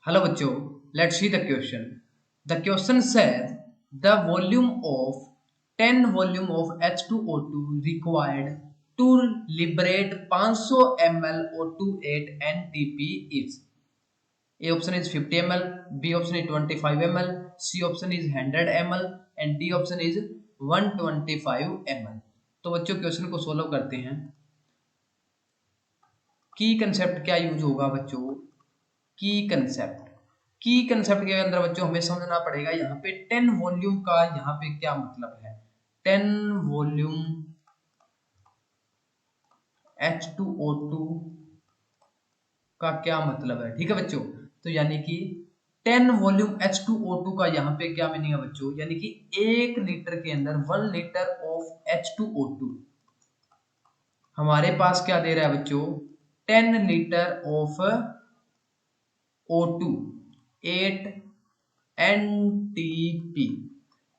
Hello बच्चों, let's see the question. The question says the volume of 10 volume of H2O2 required to liberate 500 ml O2 at NTP is. A option is 50 ml, B option is 25 ml, C option is 100 ml and D option is 125 ml. तो बच्चों question को solve करते हैं। की concept क्या use होगा बच्चों? की कंसेप्ट के अंदर बच्चों हमें समझना पड़ेगा यहाँ पे 10 वॉल्यूम का यहाँ पे क्या मतलब है। 10 वॉल्यूम H2O2 का क्या मतलब है, ठीक है बच्चों। तो यानी कि 10 वॉल्यूम H2O2 का यहाँ पे क्या मीनिंग है बच्चों, यानी कि 1 लीटर के अंदर 1 लीटर ऑफ H2O2 हमारे पास क्या दे रहा है बच्चों, 10 लीटर ऑफ O2 8 NTP,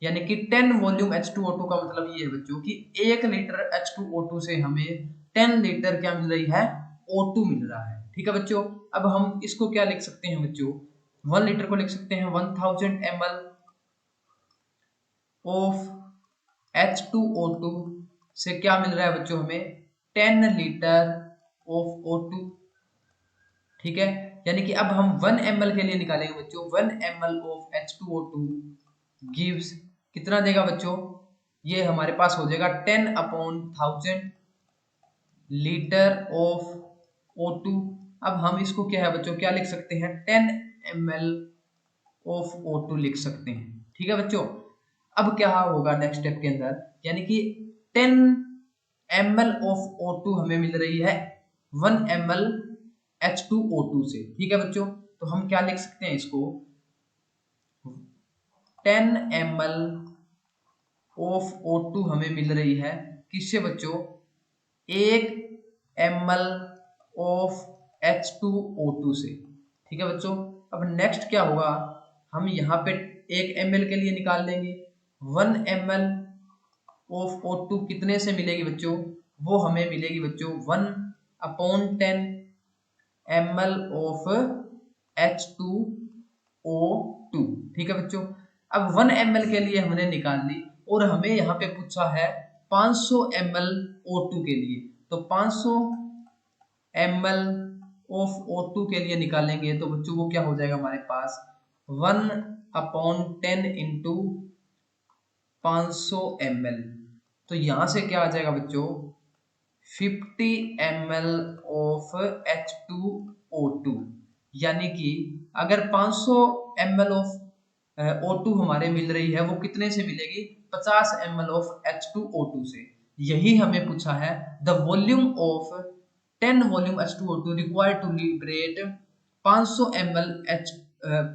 यानी कि 10 वॉल्यूम H2O2 का मतलब ये है बच्चों कि 1 लीटर H2O2 से हमें 10 लीटर क्या मिल रही है, O2 मिल रहा है, ठीक है बच्चों। अब हम इसको क्या लिख सकते हैं बच्चों, 1 लीटर को लिख सकते हैं 1000 ml ऑफ H2O2 से क्या मिल रहा है बच्चों, हमें 10 लीटर ऑफ O2, ठीक है। यानी कि अब हम 1 ml के लिए निकालेंगे बच्चों, 1 ml ऑफ H2O2 गिव्स कितना देगा बच्चों, ये हमारे पास हो जाएगा 10/1000 लीटर ऑफ O2। अब हम इसको क्या है बच्चों, क्या लिख सकते हैं, 10 ml ऑफ O2 लिख सकते हैं, ठीक है बच्चों। अब क्या होगा नेक्स्ट स्टेप के अंदर, यानी कि 10 ml ऑफ O2 हमें मिल रही है 1 ml H2O2 से, ठीक है बच्चों। तो हम क्या लिख सकते हैं इसको, 10 ml ऑफ O2 हमें मिल रही है किससे बच्चों, 1 ml ऑफ H2O2 से, ठीक है बच्चों। अब नेक्स्ट क्या होगा, हम यहाँ पे 1 ml के लिए निकाल लेंगे, 1 ml ऑफ O2 कितने से मिलेगी बच्चों, वो हमें मिलेगी बच्चों 1/10 ml ऑफ H2O2, ठीक है बच्चों। अब 1 ml के लिए हमने निकाल ली और हमें यहाँ पे पूछा है 500 ml O2 के लिए, तो 500 ml ऑफ O2 के लिए निकालेंगे तो बच्चों वो क्या हो जाएगा हमारे पास 1/10 इंटू 500 ml, तो यहां से क्या आ जाएगा बच्चों 50 ml ऑफ H2O2, यानी कि अगर 500 ml ऑफ O2 हमारे मिल रही है वो कितने से मिलेगी, 50 ml ऑफ H2O2 से। यही हमें पूछा है the volume of 10 volume H2O2 required to liberate 500 ml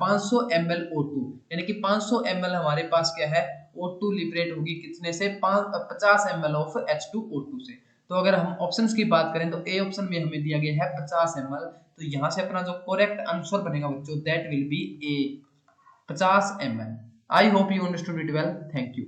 500 ml O2, यानी कि 500 ml हमारे पास क्या है O2 लिबरेट होगी कितने से, 50 ml ऑफ H2O2 से। तो अगर हम ऑप्शंस की बात करें तो ए ऑप्शन में हमें दिया गया है 50 ml, तो यहाँ से अपना जो करेक्ट आंसर बनेगा बच्चों that will be A 50 ml। I hope you understood it well, thank you.